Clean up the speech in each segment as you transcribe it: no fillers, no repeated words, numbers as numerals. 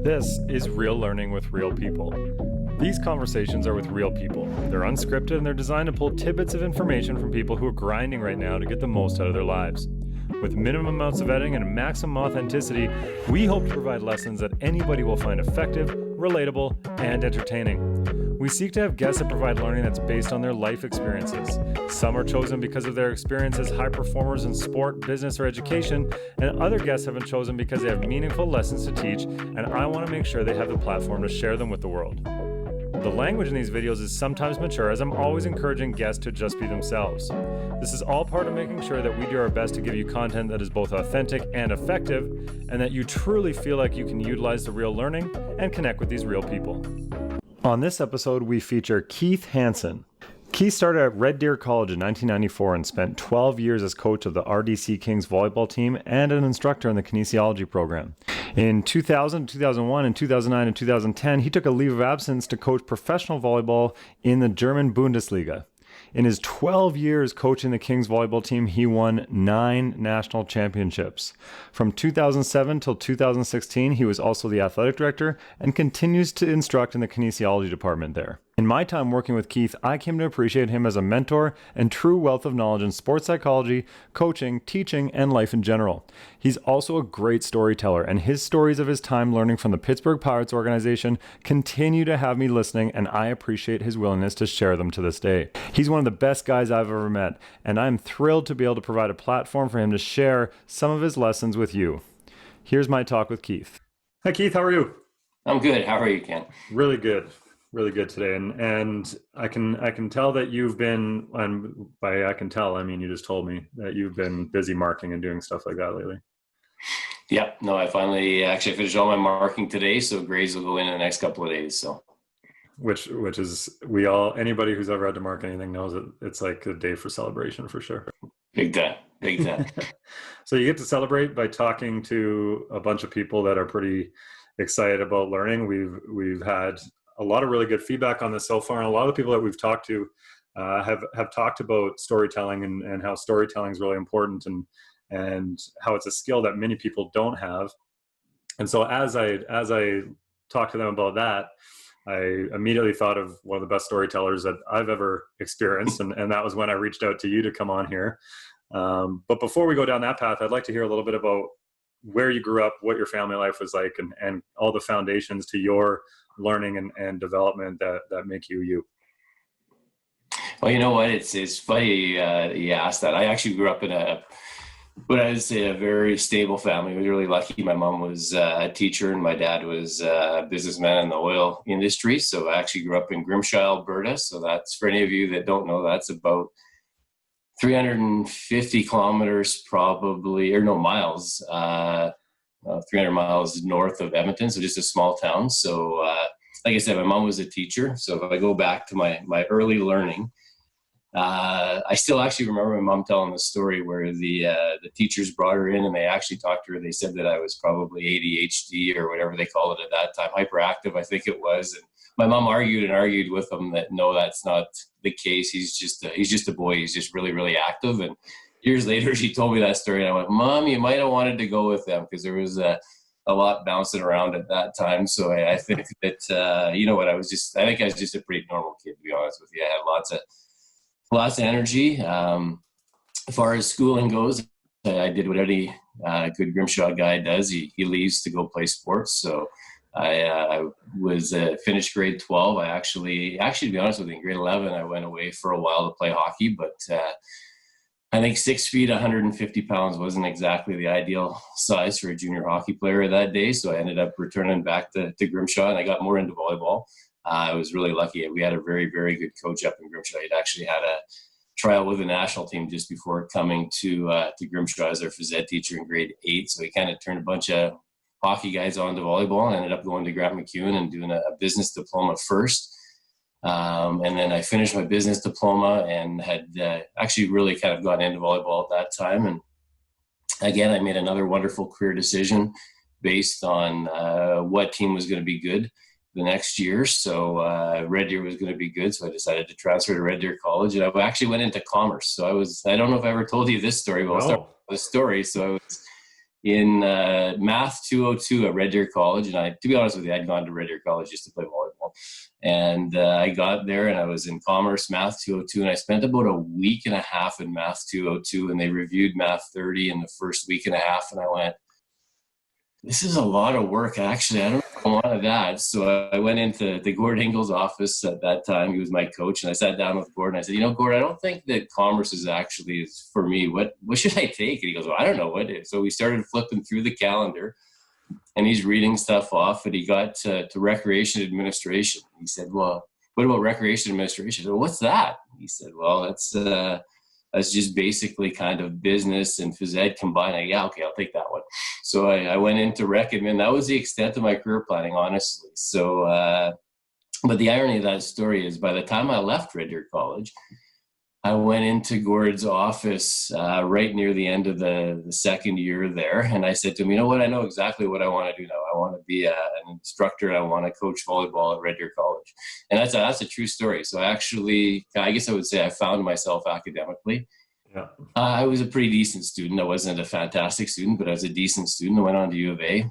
This is Real Learning with Real People. These conversations are with real people. They're unscripted and they're designed to pull tidbits of information from people who are grinding right now to get the most out of their lives. With minimum amounts of editing and maximum authenticity, we hope to provide lessons that anybody will find effective, relatable, and entertaining. We seek to have guests that provide learning that's based on their life experiences. Some are chosen because of their experience as high performers in sport, business, or education, and other guests have been chosen because they have meaningful lessons to teach, and I want to make sure they have the platform to share them with the world. The language in these videos is sometimes mature, as I'm always encouraging guests to just be themselves. This is all part of making sure that we do our best to give you content that is both authentic and effective, and that you truly feel like you can utilize the real learning and connect with these real people. On this episode, we feature Keith Hansen. Keith started at Red Deer College in 1994 and spent 12 years as coach of the RDC Kings volleyball team and an instructor in the kinesiology program. In 2000, 2001, and 2009 and 2010, he took a leave of absence to coach professional volleyball in the German Bundesliga. In his 12 years coaching the Kings volleyball team, he won 9 national championships. From 2007 till 2016, he was also the athletic director and continues to instruct in the kinesiology department there. In my time working with Keith, I came to appreciate him as a mentor and true wealth of knowledge in sports psychology, coaching, teaching, and life in general. He's also a great storyteller, and his stories of his time learning from the Pittsburgh Pirates organization continue to have me listening, and I appreciate his willingness to share them to this day. He's one of the best guys I've ever met, and I'm thrilled to be able to provide a platform for him to share some of his lessons with you. Here's my talk with Keith. Hi Keith, how are you? I'm good. How are you, Ken? Really good today, and I can tell that you've been, and by I can tell I mean you just told me that you've been busy marking and doing stuff like that lately. Yep. No, I finally actually finished all my marking today, so grades will go in the next couple of days. So, which is anybody who's ever had to mark anything knows that it's like a day for celebration for sure. Big time. So you get to celebrate by talking to a bunch of people that are pretty excited about learning. We've had a lot of really good feedback on this so far, and a lot of the people that we've talked to have talked about storytelling and how storytelling is really important and how it's a skill that many people don't have. And so as I talked to them about that, I immediately thought of one of the best storytellers that I've ever experienced, and that was when I reached out to you to come on here. But before we go down that path, I'd like to hear a little bit about where you grew up, what your family life was like, and all the foundations to your learning and development that make you. Well, you know what? It's funny you asked that. I actually grew up in what I would say a very stable family. I was really lucky. My mom was a teacher and my dad was a businessman in the oil industry. So I actually grew up in Grimshaw, Alberta. So that's, for any of you that don't know, that's about 350 kilometers miles, 300 miles north of Edmonton. So just a small town. So like I said, my mom was a teacher. So if I go back to my early learning, I still actually remember my mom telling the story where the teachers brought her in and they actually talked to her. They said that I was probably ADHD or whatever they called it at that time, hyperactive, I think it was. And my mom argued with them that no, that's not the case. He's just a boy. He's just really, really active. And years later, she told me that story, and I went, "Mom, you might have wanted to go with them," because there was a lot bouncing around at that time. So I think that you know what, I think I was just a pretty normal kid, to be honest with you. I had lots of energy. As far as schooling goes, I did what any good Grimshaw guy does. He leaves to go play sports. So I was finished grade 12. I actually, to be honest with you, in grade 11, I went away for a while to play hockey, but I think 6 feet, 150 pounds wasn't exactly the ideal size for a junior hockey player that day. So I ended up returning back to Grimshaw, and I got more into volleyball. I was really lucky. We had a very, very good coach up in Grimshaw. He'd actually had a tryout with the national team just before coming to Grimshaw as their phys ed teacher in grade 8. So he kind of turned a bunch of hockey guys on to volleyball, and ended up going to Grant MacEwan and doing a business diploma first. And then I finished my business diploma and had actually really kind of gotten into volleyball at that time. And again, I made another wonderful career decision based on what team was going to be good the next year. So Red Deer was going to be good. So I decided to transfer to Red Deer College, and I actually went into commerce. So I don't know if I ever told you this story, but I'll start with the story. So I was in Math 202 at Red Deer College. And to be honest with you, I'd gone to Red Deer College just to play volleyball. And I got there and I was in Commerce Math 202, and I spent about a week and a half in Math 202, and they reviewed Math 30 in the first week and a half, and I went, this is a lot of work. Actually, I don't want that. So I went into the Gord Engel's office at that time. He was my coach, and I sat down with Gord and I said, Gord, I don't think that commerce is actually for me. What should I take? And he goes, well, I don't know what it is. So we started flipping through the calendar, and he's reading stuff off, and he got to recreation administration. He said, well, what about recreation administration? I said, well, what's that? He said, well, that's just basically kind of business and phys ed combined. Yeah, okay, I'll take that one. So I went into rec admin. That was the extent of my career planning, honestly. So, but the irony of that story is by the time I left Red Deer College, I went into Gord's office right near the end of the second year there. And I said to him, you know what, I know exactly what I want to do now. I want to be an instructor. I want to coach volleyball at Red Deer College. And that's a true story. So I guess I would say I found myself academically. Yeah. I was a pretty decent student. I wasn't a fantastic student, but I was a decent student. I went on to U of A,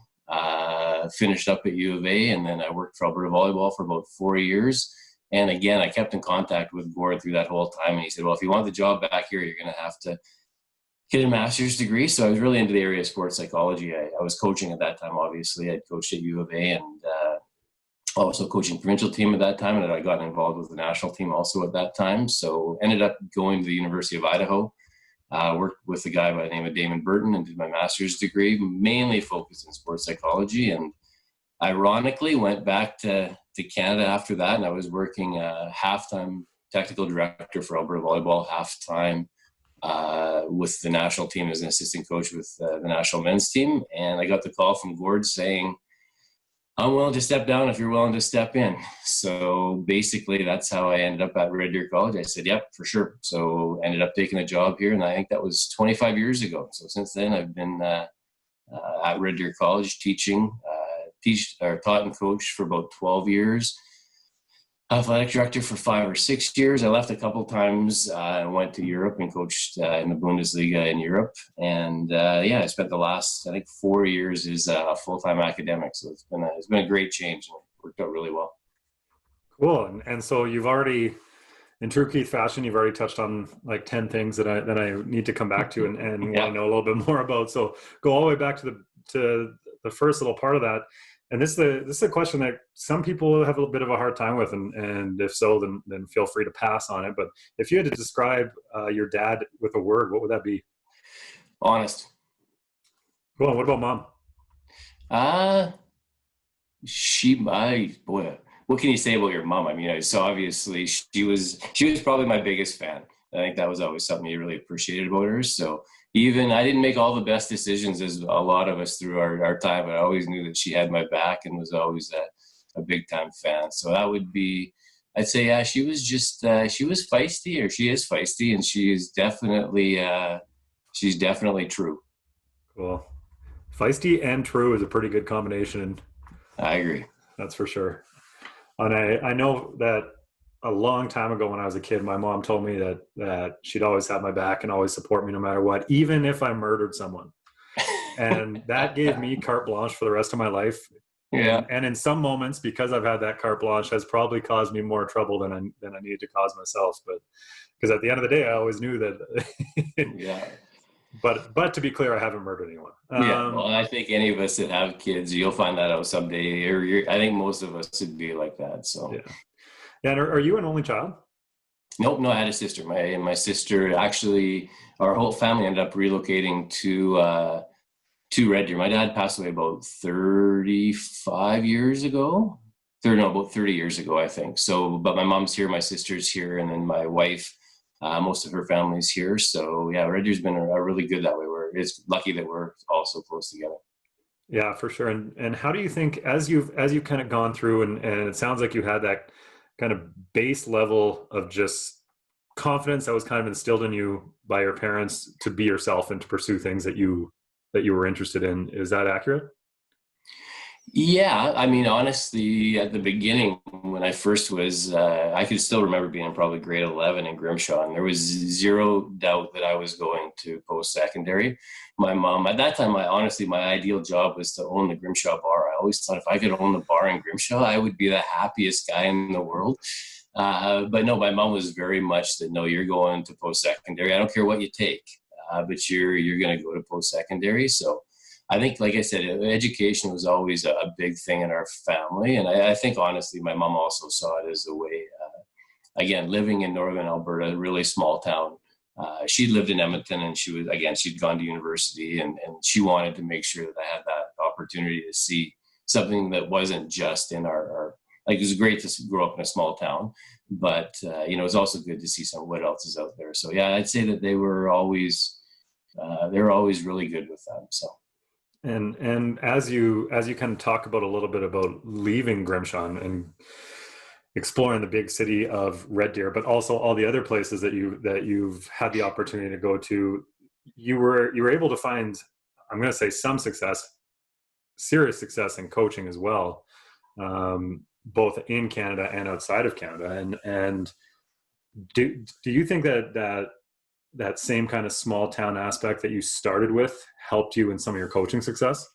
finished up at U of A, and then I worked for Alberta Volleyball for about 4 years. And again, I kept in contact with Gord through that whole time. And he said, well, if you want the job back here, you're going to have to get a master's degree. So I was really into the area of sports psychology. I was coaching at that time, obviously. I'd coached at U of A and also coaching provincial team at that time. And I got involved with the national team also at that time. So ended up going to the University of Idaho. Worked with a guy by the name of Damon Burton and did my master's degree, mainly focused in sports psychology. And ironically, went back to Canada after that, and I was working half-time technical director for Alberta Volleyball, half-time with the national team as an assistant coach with the national men's team. And I got the call from Gord saying, I'm willing to step down if you're willing to step in. So basically, that's how I ended up at Red Deer College. I said, yep, for sure. So ended up taking a job here, and I think that was 25 years ago. So since then, I've been at Red Deer College teaching, taught and coached for about 12 years. Athletic director for 5 or 6 years. I left a couple times and went to Europe and coached in the Bundesliga in Europe. And I spent the last, I think, 4 years as a full-time academic. So it's been a great change, and it worked out really well. Cool. And so you've already, in true Keith fashion, you've already touched on like 10 things that I need to come back to and Yeah. want to know a little bit more about. So go all the way back to the first little part of that. And this is a question that some people have a bit of a hard time with, and if so, then feel free to pass on it. But if you had to describe your dad with a word, what would that be? Honest. Cool. What about mom? What can you say about your mom? I mean, so obviously she was probably my biggest fan. I think that was always something you really appreciated about her. So even I didn't make all the best decisions as a lot of us through our time, but I always knew that she had my back and was always a big time fan. So that would be, I'd say, yeah, she was feisty, or she is feisty, and she's definitely true. Cool. Feisty and true is a pretty good combination. I agree. That's for sure. And I know that a long time ago when I was a kid, my mom told me that she'd always have my back and always support me no matter what, even if I murdered someone. And that gave me carte blanche for the rest of my life. Yeah. And in some moments, because I've had that carte blanche, has probably caused me more trouble than I needed to cause myself. But because at the end of the day, I always knew that. Yeah. But to be clear, I haven't murdered anyone. Well, I think any of us that have kids, you'll find that out someday. I think most of us would be like that. So. Yeah. And are you an only child? Nope, no, I had a sister. My sister, actually, our whole family ended up relocating to Red Deer. My dad passed away about 35 years ago. About 30 years ago, I think. So, but my mom's here, my sister's here, and then my wife, most of her family's here. So yeah, Red Deer's been a really good that way. It's lucky that we're all so close together. Yeah, for sure. And how do you think, as you've kind of gone through, and it sounds like you had that kind of base level of just confidence that was kind of instilled in you by your parents to be yourself and to pursue things that you were interested in. Is that accurate? Yeah, I mean, honestly, at the beginning when I first was, I could still remember being in probably grade 11 in Grimshaw, and there was zero doubt that I was going to post-secondary. My mom, at that time, my ideal job was to own the Grimshaw bar. I always thought if I could own the bar in Grimshaw, I would be the happiest guy in the world. But no, my mom was very much that, no, you're going to post-secondary. I don't care what you take, but you're going to go to post-secondary. So I think, like I said, education was always a big thing in our family. And I think, honestly, my mom also saw it as a way, again, living in Northern Alberta, a really small town. She lived in Edmonton, and she'd gone to university, and she wanted to make sure that I had that opportunity to see something that wasn't just in our like, it was great to grow up in a small town, but, it was also good to see what else is out there. So yeah, I'd say that they were always really good with them. So. And as you kind of talk about a little bit about leaving Grimshaw and exploring the big city of Red Deer, but also all the other places that you've had the opportunity to go to, you were able to find, I'm going to say, some success, serious success in coaching as well, both in Canada and outside of Canada. And do you think that same kind of small town aspect that you started with helped you in some of your coaching success?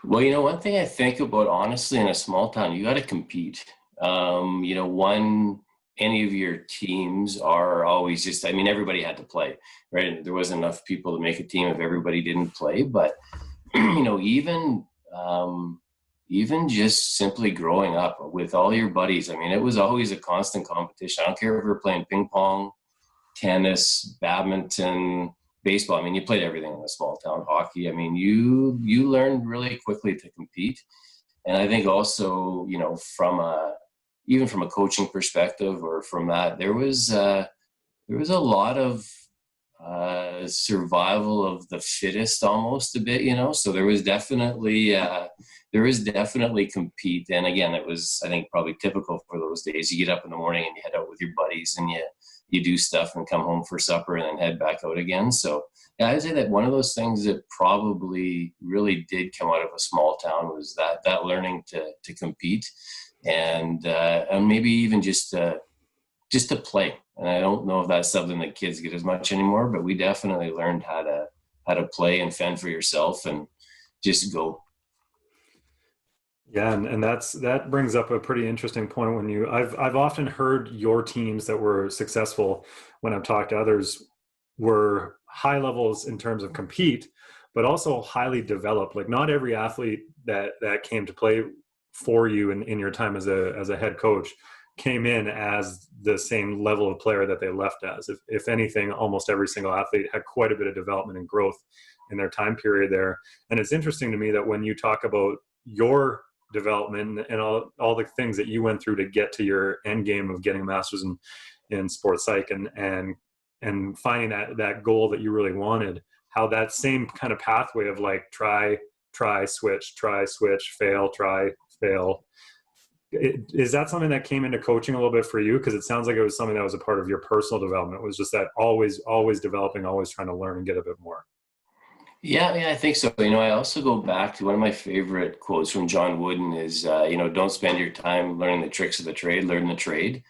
Well, one thing I think about, honestly, in a small town, you got to compete. Any of your teams are always just, I mean, everybody had to play, right? There wasn't enough people to make a team if everybody didn't play. But, even, even just simply growing up with all your buddies, I mean, it was always a constant competition. I don't care if we were playing ping pong, tennis, badminton, baseball. I mean, you played everything in a small town. Hockey. I mean, you learned really quickly to compete. And I think also, even from a coaching perspective, or from that, there was a lot of survival of the fittest, almost a bit. So there was definitely compete. And again, it was, I think, probably typical for those days. You get up in the morning and you head out with your buddies, and you do stuff and come home for supper and then head back out again. So yeah, I'd say that one of those things that probably really did come out of a small town was that learning to compete, and maybe even just to play. And I don't know if that's something that kids get as much anymore, but we definitely learned how to play and fend for yourself and just go. Yeah, and that brings up a pretty interesting point. I've often heard your teams that were successful, when I've talked to others, were high levels in terms of compete, but also highly developed. Like, not every athlete that came to play for you in your time as a head coach came in as the same level of player that they left as. If anything, almost every single athlete had quite a bit of development and growth in their time period there. And it's interesting to me that when you talk about your development and all the things that you went through to get to your end game of getting a master's in sports psych, and finding that goal that you really wanted, how that same kind of pathway of, like, try, switch, fail, try, fail, is that something that came into coaching a little bit for you? Because it sounds like it was something that was a part of your personal development. It was just that always developing, always trying to learn and get a bit more. Yeah, I think so. I also go back to one of my favorite quotes from John Wooden is, don't spend your time learning the tricks of the trade, learn the trade.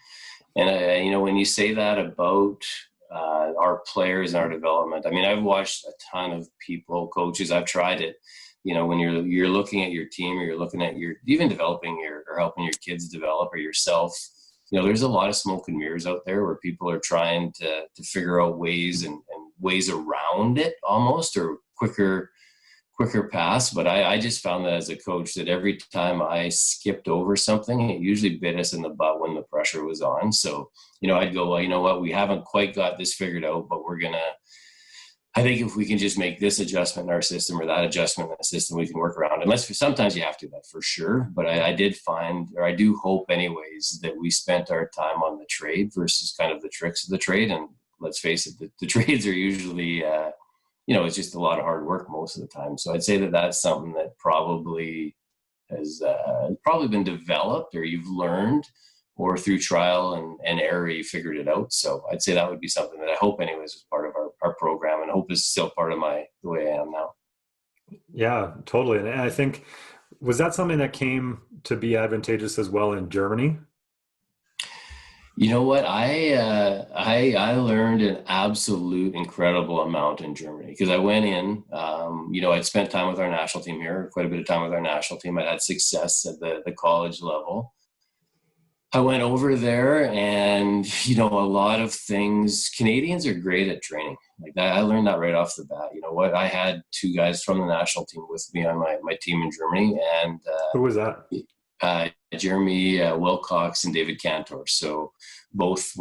And, when you say that about our players and our development, I mean, I've watched a ton of people, coaches, I've tried it. When you're looking at your team, or you're looking at even developing or helping your kids develop, or yourself, there's a lot of smoke and mirrors out there where people are trying to figure out ways and ways around it, almost, or quicker pass. But I just found that, as a coach, that every time I skipped over something, it usually bit us in the butt when the pressure was on. So, I'd go, well, you know what, we haven't quite got this figured out, but I think if we can just make this adjustment in our system, or that adjustment in the system, we can work around it. Sometimes you have to, that for sure. But I did find, or I do hope anyways, that we spent our time on the trade versus kind of the tricks of the trade. And let's face it, the trades are usually, it's just a lot of hard work most of the time. So I'd say that that's something that probably has probably been developed, or you've learned, or through trial and error, you figured it out. So I'd say that would be something that I hope anyways was part of our program, and hope is still part of the way I am now. Yeah, totally. And I think Was that something that came to be advantageous as well in Germany? You know what? I learned an absolute incredible amount in Germany because I went in. I'd spent time with our national team here, quite a bit of time with our national team. I had success at the college level. I went over there, and a lot of things. Canadians are great at training. Like that, I learned that right off the bat. You know what? I had two guys from the national team with me on my team in Germany, and Who was that? Jeremy Wilcox and David Cantor. So both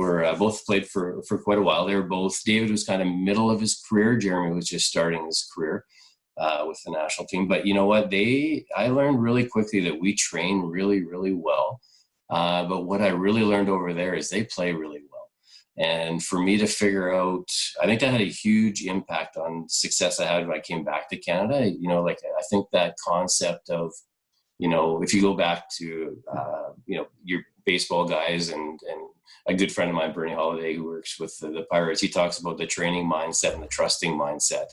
played for quite a while. They were both. David was kind of middle of his career. Jeremy was just starting his career with the national team. But you know what? I learned really quickly that we train really, really well. But what I really learned over there is they play really well. And for me to figure out, I think that had a huge impact on success I had when I came back to Canada. I think that concept of, if you go back to, your baseball guys and a good friend of mine, Bernie Holiday, who works with the Pirates, he talks about the training mindset and the trusting mindset.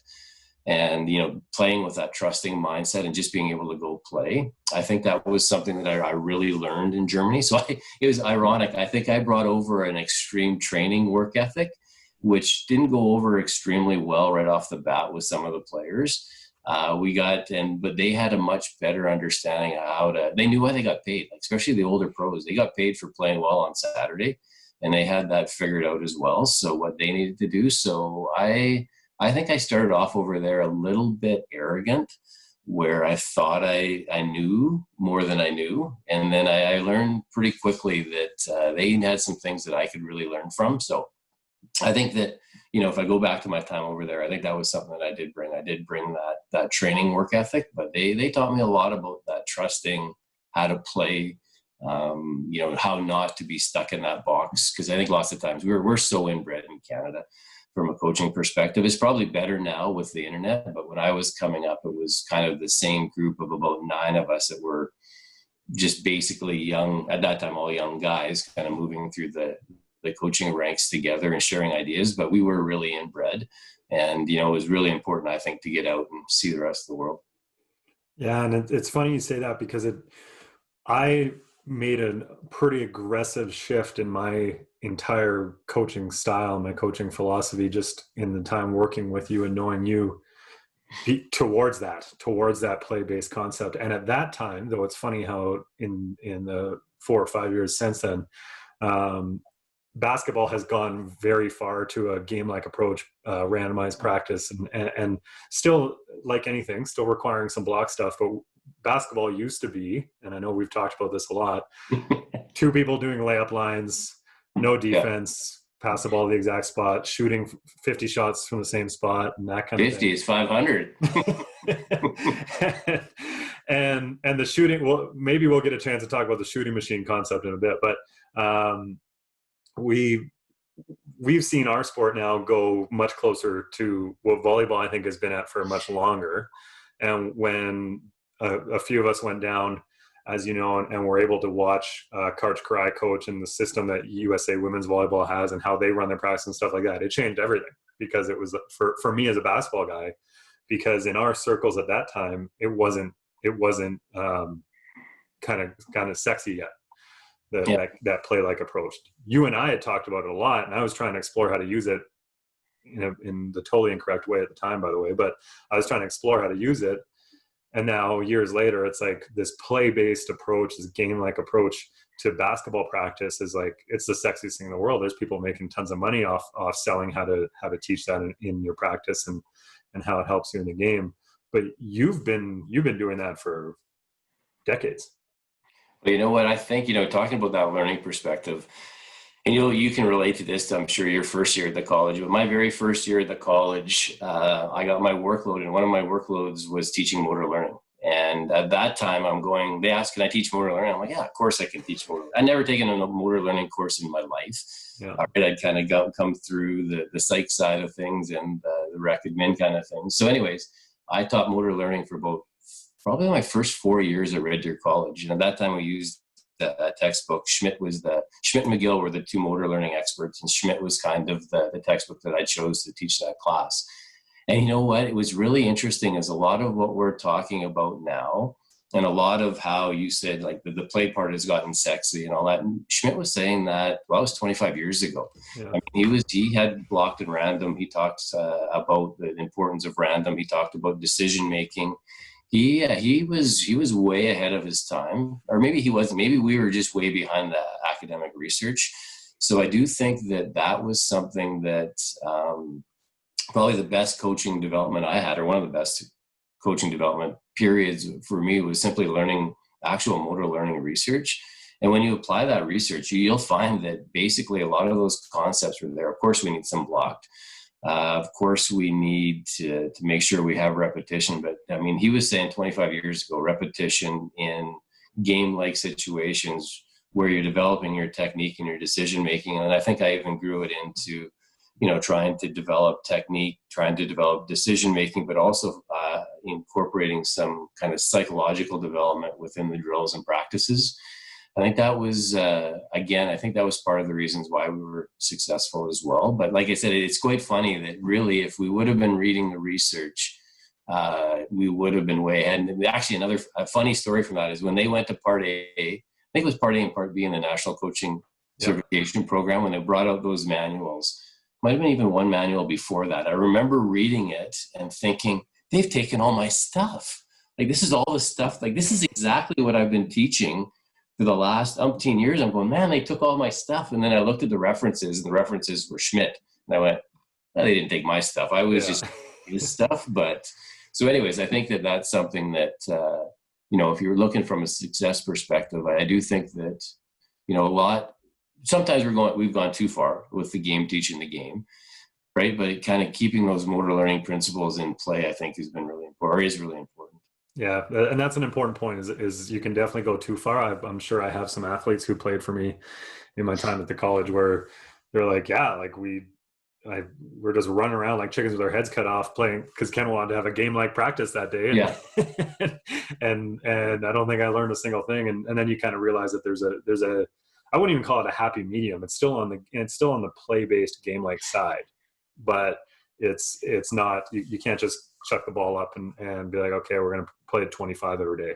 And, playing with that trusting mindset and just being able to go play. I think that was something that I really learned in Germany. So it was ironic. I think I brought over an extreme training work ethic, which didn't go over extremely well right off the bat with some of the players. But they had a much better understanding of they knew why they got paid, especially the older pros. They got paid for playing well on Saturday, and they had that figured out as well. So what they needed to do. So I think I started off over there a little bit arrogant, where I thought I knew more than I knew. And then I learned pretty quickly that they had some things that I could really learn from. So I think that, if I go back to my time over there, I think that was something that I did bring. I did bring that training work ethic, but they taught me a lot about that trusting, how to play, how not to be stuck in that box. Because I think lots of times we're so inbred in Canada from a coaching perspective. It's probably better now with the internet, but when I was coming up, it was kind of the same group of about 9 of us that were just basically young, at that time, all young guys kind of moving through the coaching ranks together and sharing ideas, but we were really inbred. And, it was really important, I think, to get out and see the rest of the world. Yeah, and it's funny you say that because I made a pretty aggressive shift in my entire coaching style, my coaching philosophy, just in the time working with you and knowing you towards that play-based concept. And at that time, though, it's funny how in the 4 or 5 years since then, basketball has gone very far to a game-like approach, randomized practice, and still, like anything, still requiring some block stuff. But basketball used to be, and I know we've talked about this a lot, 2 people doing layup lines, no defense, pass the ball to the exact spot, shooting 50 shots from the same spot, and that kind of thing. 50 is 500. and the shooting, well, maybe we'll get a chance to talk about the shooting machine concept in a bit, but we've seen our sport now go much closer to what volleyball I think has been at for much longer. And when a few of us went down, as you know, and were able to watch Karch Karai coach and the system that USA Women's Volleyball has and how they run their practice and stuff like that, it changed everything, because it was for me as a basketball guy, because in our circles at that time, it wasn't kind of sexy yet. That play-like approach. You and I had talked about it a lot, and I was trying to explore how to use it in the totally incorrect way at the time, by the way, but I was trying to explore how to use it. And now years later, it's like this play-based approach, this game-like approach to basketball practice is like, it's the sexiest thing in the world. There's people making tons of money off selling how to teach that in your practice and how it helps you in the game. But you've been doing that for decades. But you know what, I think, talking about that learning perspective, and you can relate to this, I'm sure, your first year at the college, but my very first year at the college, I got my workload, and one of my workloads was teaching motor learning. And at that time they asked, can I teach motor learning? I'm like, yeah, of course I can teach motor learning. I'd never taken a motor learning course in my life. Yeah. I'd kind of come through the psych side of things and the rec admin kind of things. So anyways, I taught motor learning for probably my first 4 years at Red Deer College. And at that time we used a textbook. Schmidt and McGill were the 2 motor learning experts, and Schmidt was kind of the textbook that I chose to teach that class. And you know what? It was really interesting, is a lot of what we're talking about now And a lot of how you said, like the play part has gotten sexy and all that. And Schmidt was saying that, well, it was 25 years ago. Yeah. I mean, he had blocked and random. He talked about the importance of random. He talked about decision making. He was way ahead of his time, or maybe he wasn't. Maybe we were just way behind the academic research. So I do think that was something that probably the best coaching development I had, or one of the best coaching development periods for me, was simply learning actual motor learning research. And when you apply that research, you'll find that basically a lot of those concepts are there. Of course, we need some blocked. Of course, we need to make sure we have repetition. But I mean, he was saying 25 years ago, repetition in game-like situations where you're developing your technique and your decision making. And I think I even grew it into, trying to develop technique, trying to develop decision making, but also incorporating some kind of psychological development within the drills and practices. I think that was, I think that was part of the reasons why we were successful as well. But like I said, it's quite funny that really, if we would have been reading the research, we would have been way ahead. And actually, another funny story from that is when they went to Part A, I think it was Part A and Part B in the National Coaching Certification Program, when they brought out those manuals. Might have been even one manual before that. I remember reading it and thinking, they've taken all my stuff. Like, this is all the stuff, like this is exactly what I've been teaching for the last umpteen years. I'm going, man, they took all my stuff. And then I looked at the references, and the references were Schmidt. And I went, well, they didn't take my stuff. I was just his stuff. But so anyways, I think that's something that, if you're looking from a success perspective, I do think that, sometimes we've gone too far with the game teaching the game, right? But kind of keeping those motor learning principles in play, I think, has been really important, or is really important. Yeah, and that's an important point. Is you can definitely go too far. I'm sure I have some athletes who played for me in my time at the college where they're like, we're just running around like chickens with our heads cut off playing, because Ken wanted to have a game-like practice that day. And, and I don't think I learned a single thing. And then you kind of realize that there's a I wouldn't even call it a happy medium. It's still on the play-based game-like side, but it's not, you can't just chuck the ball up and be like, okay, we're going to play 25 every day.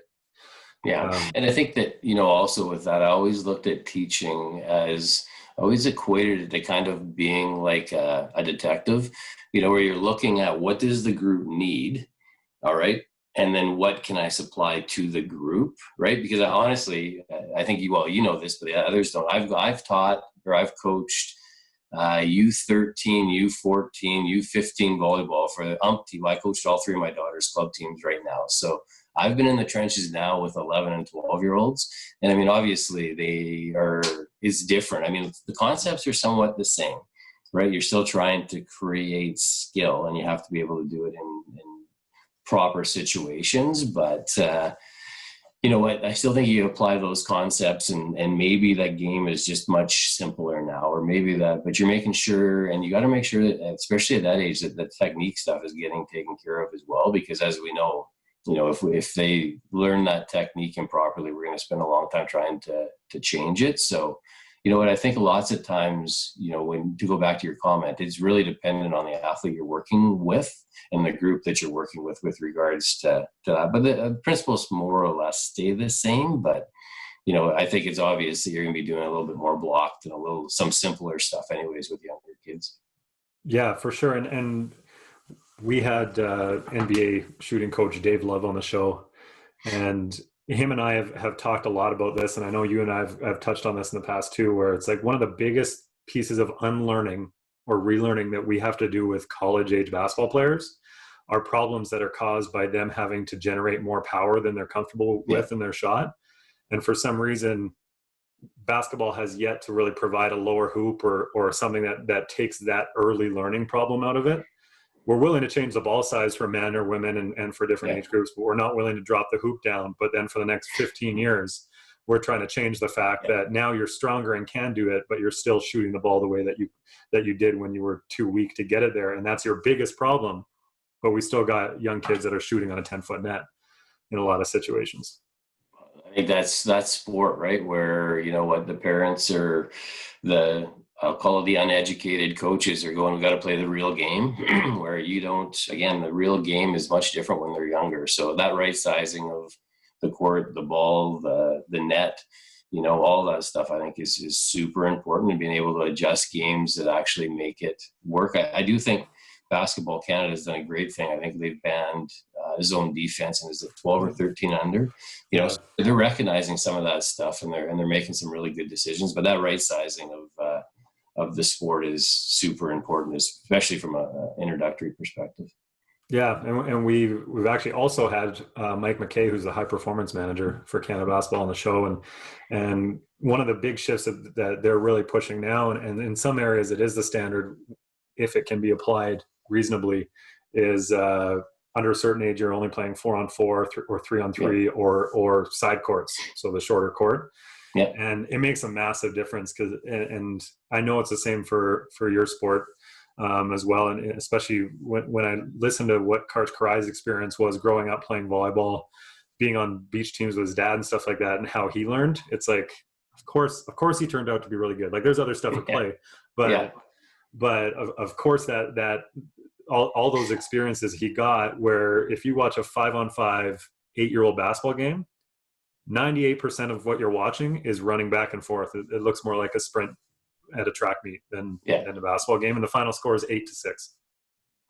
Yeah. And I think that, also with that, I always looked at teaching as, I always equated it to kind of being like a detective, where you're looking at what does the group need. All right. And then what can I supply to the group, right? Because I think you know this, but the others don't. I've taught, or I've coached U13, U14, U15 volleyball for the team. I coached all three of my daughter's club teams right now. So I've been in the trenches now with 11 and 12-year-olds. And I mean, obviously it's different. I mean, the concepts are somewhat the same, right? You're still trying to create skill, and you have to be able to do it in proper situations. But I still think you apply those concepts, and maybe that game is just much simpler now, or maybe but you're making sure, and you got to make sure that, especially at that age, that the technique stuff is getting taken care of as well, because as we know, if they learn that technique improperly, we're going to spend a long time trying to change it. So I think lots of times, to go back to your comment, it's really dependent on the athlete you're working with and the group that you're working with regards to that. But the principles more or less stay the same. But, I think it's obvious that you're going to be doing a little bit more blocked and some simpler stuff anyways with younger kids. Yeah, for sure. And we had NBA shooting coach Dave Love on the show, and him and I have talked a lot about this, and I know you and I have touched on this in the past too, where it's like one of the biggest pieces of unlearning or relearning that we have to do with college age basketball players are problems that are caused by them having to generate more power than they're comfortable with in their shot. And for some reason, basketball has yet to really provide a lower hoop or something that takes that early learning problem out of it. We're willing to change the ball size for men or women and for different age groups, but we're not willing to drop the hoop down. But then for the next 15 years, we're trying to change the fact that now you're stronger and can do it, but you're still shooting the ball the way that you did when you were too weak to get it there. And that's your biggest problem. But we still got young kids that are shooting on a 10-foot net in a lot of situations. I think that's sport, right? Where, the parents are I'll call it the uneducated coaches are going, we got to play the real game where the real game is much different when they're younger. So that right sizing of the court, the ball, the net, all that stuff, I think is super important, and being able to adjust games that actually make it work. I do think Basketball Canada has done a great thing. I think they've banned zone defense, and is it 12 or 13 under? So they're recognizing some of that stuff, and they're making some really good decisions. But that right sizing of the sport is super important, especially from an introductory perspective. Yeah, and we've actually also had Mike McKay, who's the high performance manager for Canada Basketball, on the show, and one of the big shifts that they're really pushing now, and in some areas it is the standard if it can be applied reasonably, is under a certain age you're only playing 4-on-4 or 3-on-3 or side courts, so the shorter court. Yeah, and it makes a massive difference and I know it's the same for your sport. As well, and especially when I listened to what Karch Karai's experience was growing up playing volleyball, being on beach teams with his dad and stuff like that, and how he learned, it's like, of course he turned out to be really good. Like, there's other stuff at play, but of course that all those experiences he got, where if you watch a 5-on-5 8-year-old basketball game, 98% of what you're watching is running back and forth. It looks more like a sprint at a track meet than a basketball game, and the final score is 8-6.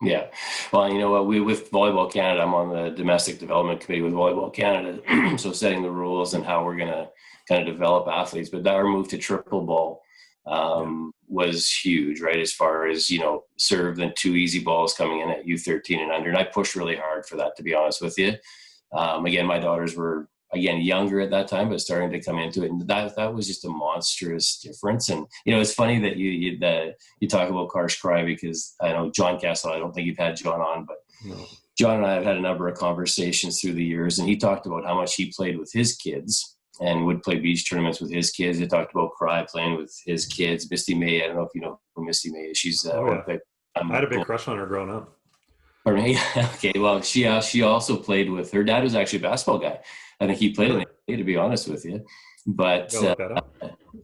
Yeah. Well, you know what, with Volleyball Canada, I'm on the domestic development committee with Volleyball Canada. So setting the rules and how we're going to kind of develop athletes, but our move to triple ball was huge, right? As far as, serve and 2 easy balls coming in at U13 and under. And I pushed really hard for that, to be honest with you. Again, my daughters were, younger at that time, but starting to come into it. And that was just a monstrous difference. And, it's funny that you talk about Karch Karai, because I know John Kessel, I don't think you've had John on, but John and I have had a number of conversations through the years, and he talked about how much he played with his kids and would play beach tournaments with his kids. He talked about Karai playing with his kids. Misty May, I don't know if you know who Misty May is. She's I had a big crush on her growing up. Pardon me? Okay, well, she also played with, her dad was actually a basketball guy. I think he played in the NBA, to be honest with you. But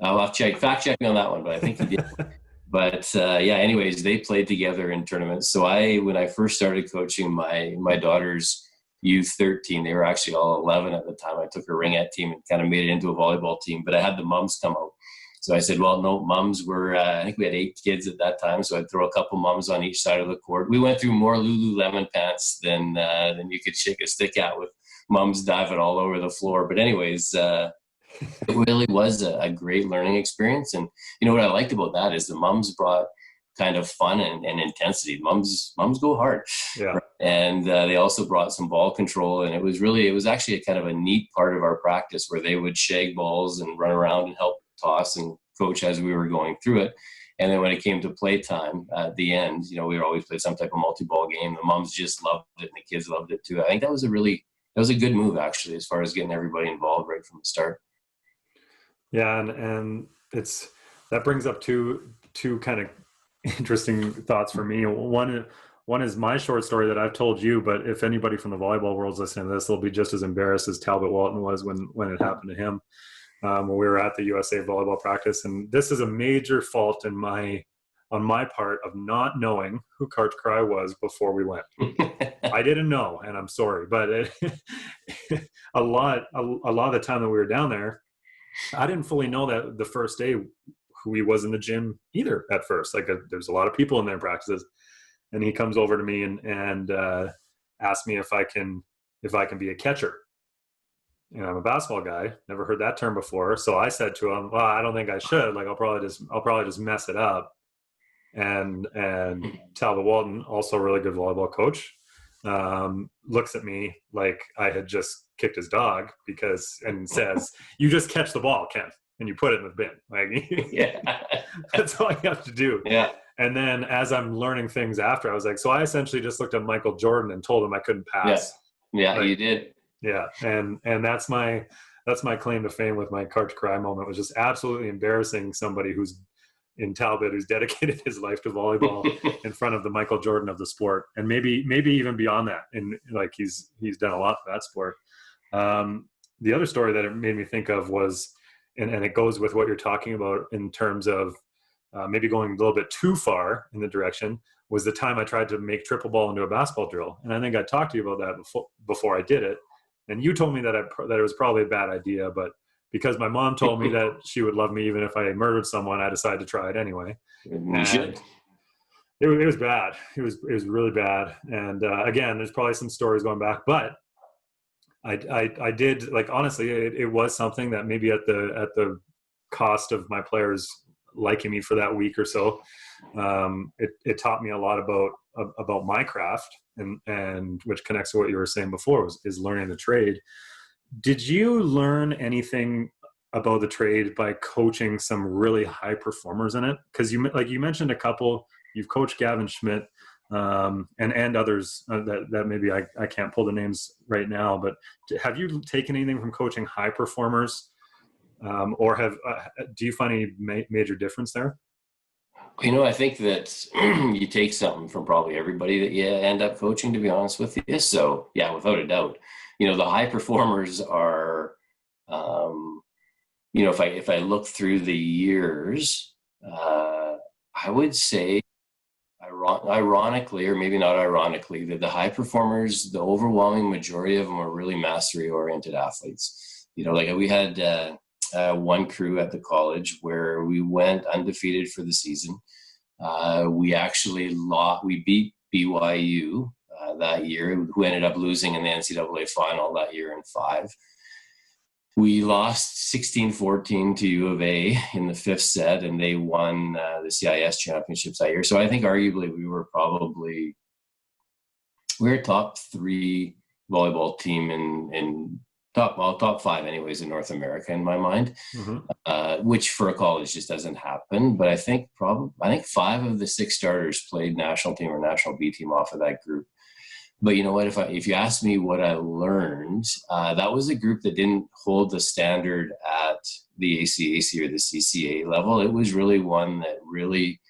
I'll have to fact check me on that one, but I think he did. But anyways, they played together in tournaments. So when I first started coaching my daughter's U13, they were actually all 11 at the time. I took a ringette team and kind of made it into a volleyball team, but I had the mums come out. So I said, well, no, mums were, I think we had 8 kids at that time. So I'd throw a couple mums on each side of the court. We went through more Lululemon pants than you could shake a stick at, with mums diving all over the floor. But anyways, it really was a great learning experience. And what I liked about that is the mums brought kind of fun and intensity. Mums go hard. Yeah. Right? And they also brought some ball control. And it was actually a kind of a neat part of our practice, where they would shag balls and run around and help toss and coach as we were going through it. And then when it came to playtime at the end, we would always play some type of multi-ball game. The mums just loved it, and the kids loved it too. I think that was a good move, actually, as far as getting everybody involved right from the start. Yeah, and that brings up two kind of interesting thoughts for me. One is my short story that I've told you, but if anybody from the volleyball world's listening to this, they'll be just as embarrassed as Talbot Walton was when it happened to him. When we were at the USA volleyball practice. And this is a major fault on my part of not knowing who Karch Karai was before we went. I didn't know, and I'm sorry, but a lot of the time that we were down there, I didn't fully know that the first day who he was in the gym either at first. Like, there's a lot of people in their practices, and he comes over to me and asks me if I can be a catcher. I'm a basketball guy, never heard that term before. So I said to him, well, I don't think I should. Like, I'll probably just mess it up. And Talbot Walton, also a really good volleyball coach, looks at me like I had just kicked his dog and says, you just catch the ball, Ken, and you put it in the bin. Like, that's all you have to do. Yeah. And then as I'm learning things after, I was like, so I essentially just looked at Michael Jordan and told him I couldn't pass. Yeah, you did. Yeah, and that's my claim to fame with my Karch Karai moment, was just absolutely embarrassing somebody who's in Talbot, who's dedicated his life to volleyball in front of the Michael Jordan of the sport, and maybe even beyond that. And like, he's done a lot for that sport. The other story that it made me think of was, and it goes with what you're talking about in terms of maybe going a little bit too far in the direction, was the time I tried to make triple ball into a basketball drill. And I think I talked to you about that before I did it. And you told me that that it was probably a bad idea, but because my mom told me that she would love me even if I murdered someone, I decided to try it anyway. You should. It was bad. It was really bad. And again, there's probably some stories going back, but I did, like, honestly, it was something that maybe at the cost of my players liking me for that week or so, it taught me a lot about my craft, and which connects to what you were saying before, is learning the trade. Did you learn anything about the trade by coaching some really high performers in it? Because you mentioned a couple. You've coached Gavin Schmidt, and others that maybe I can't pull the names right now. But have you taken anything from coaching high performers, or do you find any major difference there? I think that you take something from probably everybody that you end up coaching, to be honest with you. So yeah, without a doubt, the high performers are, if I look through the years, I would say, ironically, or maybe not ironically, that the high performers, the overwhelming majority of them are really mastery oriented athletes. Like we had one crew at the college where we went undefeated for the season. We beat BYU that year, who ended up losing in the NCAA final that year in 5. We lost 16-14 to U of A in the 5th set, and they won the CIS championships that year. So I think arguably we were a top 3 volleyball team in top 5 anyways in North America in my mind, which for a college just doesn't happen. But I think 5 of the 6 starters played national team or national B team off of that group. But you know what, if you ask me what I learned, that was a group that didn't hold the standard at the ACAC or the CCA level. It was really one that really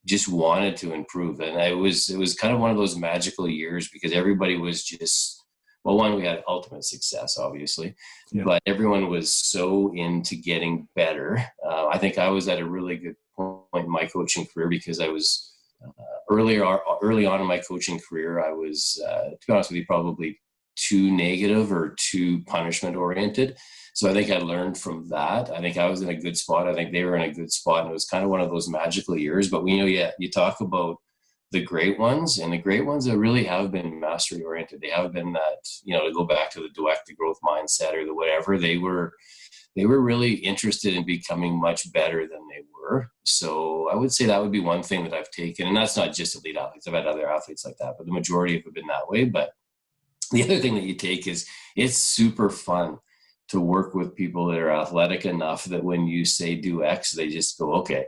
just wanted to improve. And it was kind of one of those magical years because everybody was just, well, one, we had ultimate success, obviously, but everyone was so into getting better. I think I was at a really good point in my coaching career because I was early on in my coaching career, I was, to be honest with you, probably too negative or too punishment oriented. So I think I learned from that. I think I was in a good spot. I think they were in a good spot. And it was kind of one of those magical years. But you talk about the great ones, and the great ones that really have been mastery oriented. They have been that, to go back to the directed growth mindset or the whatever, they were really interested in becoming much better than they were. So I would say that would be one thing that I've taken, and that's not just elite athletes. I've had other athletes like that, but the majority have been that way. But the other thing that you take is it's super fun to work with people that are athletic enough that when you say do X, they just go, okay,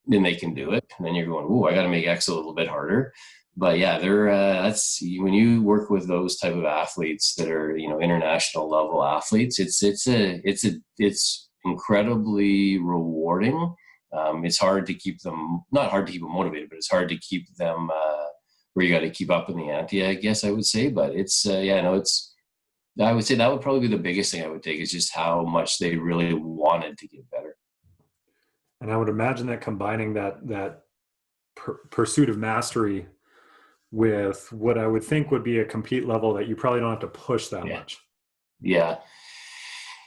then they can do it. And then you're going, oh, I got to make X a little bit harder. But yeah, that's when you work with those type of athletes that are, international level athletes, it's incredibly rewarding. It's hard to keep them, not hard to keep them motivated, but it's hard to keep them where you got to keep up in the ante, I guess I would say. But I would say that would probably be the biggest thing I would take, is just how much they really wanted to get better. And I would imagine that combining that pursuit of mastery with what I would think would be a compete level that you probably don't have to push that much. Yeah.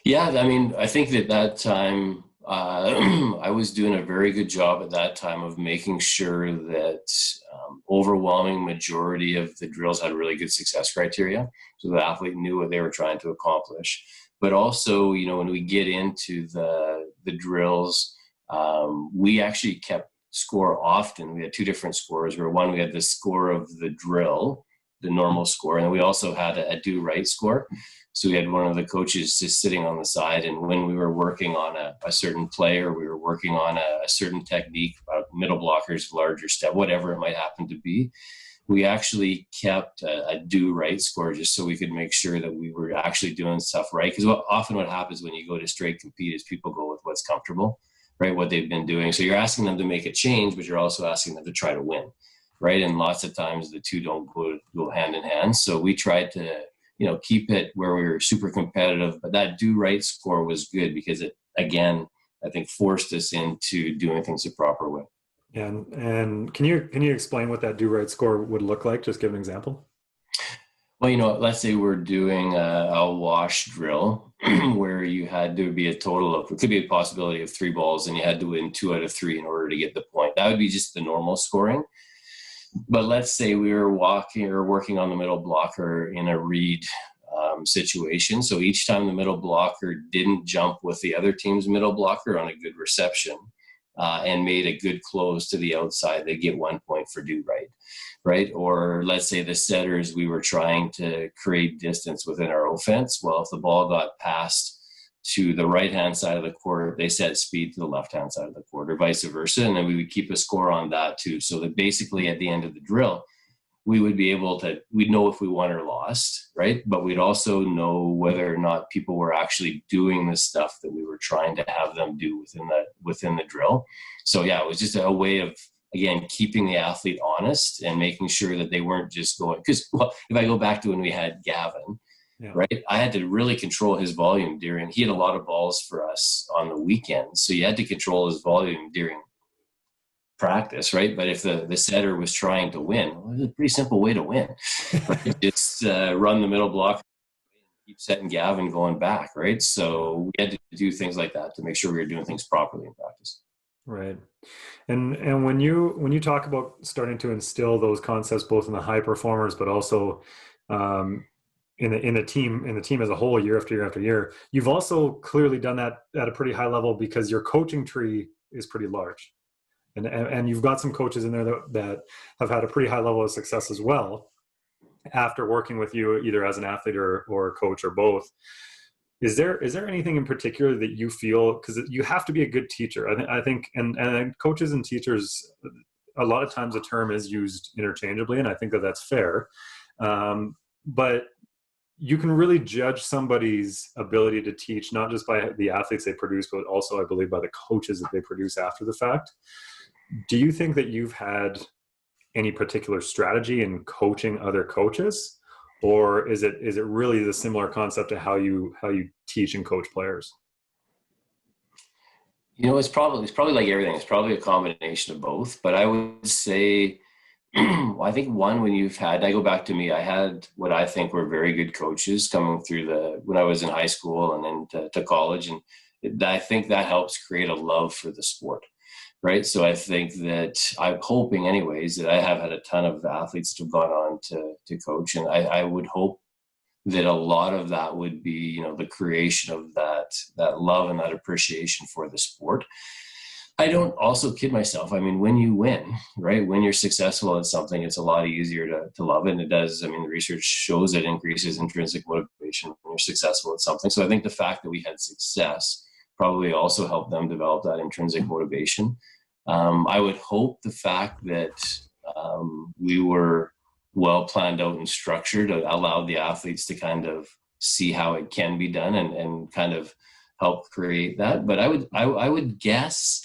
I mean, I think that time I was doing a very good job at that time of making sure that overwhelming majority of the drills had really good success criteria. So the athlete knew what they were trying to accomplish. But also, when we get into the drills, we actually kept score often. We had 2 different scores, where one, we had the score of the drill, the normal score, and then we also had a do right score. So we had one of the coaches just sitting on the side, and when we were working on a certain play, or we were working on a certain technique, middle blockers, larger step, whatever it might happen to be, we actually kept a do right score just so we could make sure that we were actually doing stuff right. Because often what happens when you go to straight compete is people go with what's comfortable, right? What they've been doing. So you're asking them to make a change, but you're also asking them to try to win, right? And lots of times the two don't go hand in hand. So we tried to, keep it where we were super competitive, but that do right score was good because it, again, I think forced us into doing things the proper way. And can you explain what that do right score would look like? Just give an example. Well, let's say we're doing a wash drill where you had to be a total of, it could be a possibility of 3 balls and you had to win 2 out of 3 in order to get the point. That would be just the normal scoring. But let's say we were walking or working on the middle blocker in a read situation. So each time the middle blocker didn't jump with the other team's middle blocker on a good reception and made a good close to the outside, they get 1 point for do right. Right. Or let's say the setters, we were trying to create distance within our offense. Well, if the ball got passed to the right-hand side of the court, they set speed to the left-hand side of the court, or vice versa. And then we would keep a score on that too. So that basically at the end of the drill, we would be able to, we'd know if we won or lost, right? But we'd also know whether or not people were actually doing the stuff that we were trying to have them do within the drill. So yeah, it was just a way of, again, keeping the athlete honest and making sure that they weren't just going, because if I go back to when we had Gavin, yeah, right, I had to really control his volume he had a lot of balls for us on the weekends. So you had to control his volume during practice, right? But if the setter was trying to win, well, it was a pretty simple way to win. Right? Just run the middle block, keep setting Gavin going back, right? So we had to do things like that to make sure we were doing things properly in practice. Right. And when you talk about starting to instill those concepts both in the high performers, but also in the team as a whole, year after year after year, you've also clearly done that at a pretty high level because your coaching tree is pretty large. And you've got some coaches in there that have had a pretty high level of success as well after working with you, either as an athlete or a coach or both. Is there anything in particular that you feel, because you have to be a good teacher, I think, and coaches and teachers, a lot of times the term is used interchangeably, and I think that's fair. But you can really judge somebody's ability to teach, not just by the athletes they produce, but also, I believe, by the coaches that they produce after the fact. Do you think that you've had any particular strategy in coaching other coaches, or is it really the similar concept to how you teach and coach players? It's probably like everything. It's probably a combination of both. But I would say, well, I think I go back to me, I had what I think were very good coaches coming through when I was in high school and then to college, and I think that helps create a love for the sport. Right. So I think that I'm hoping anyways that I have had a ton of athletes that have gone on to coach. And I would hope that a lot of that would be, the creation of that love and that appreciation for the sport. I don't also kid myself. I mean, when you win, right, when you're successful at something, it's a lot easier to love it. And it does. I mean, the research shows it increases intrinsic motivation when you're successful at something. So I think the fact that we had success probably also helped them develop that intrinsic motivation. I would hope the fact that we were well planned out and structured allowed the athletes to kind of see how it can be done and kind of help create that. But I would guess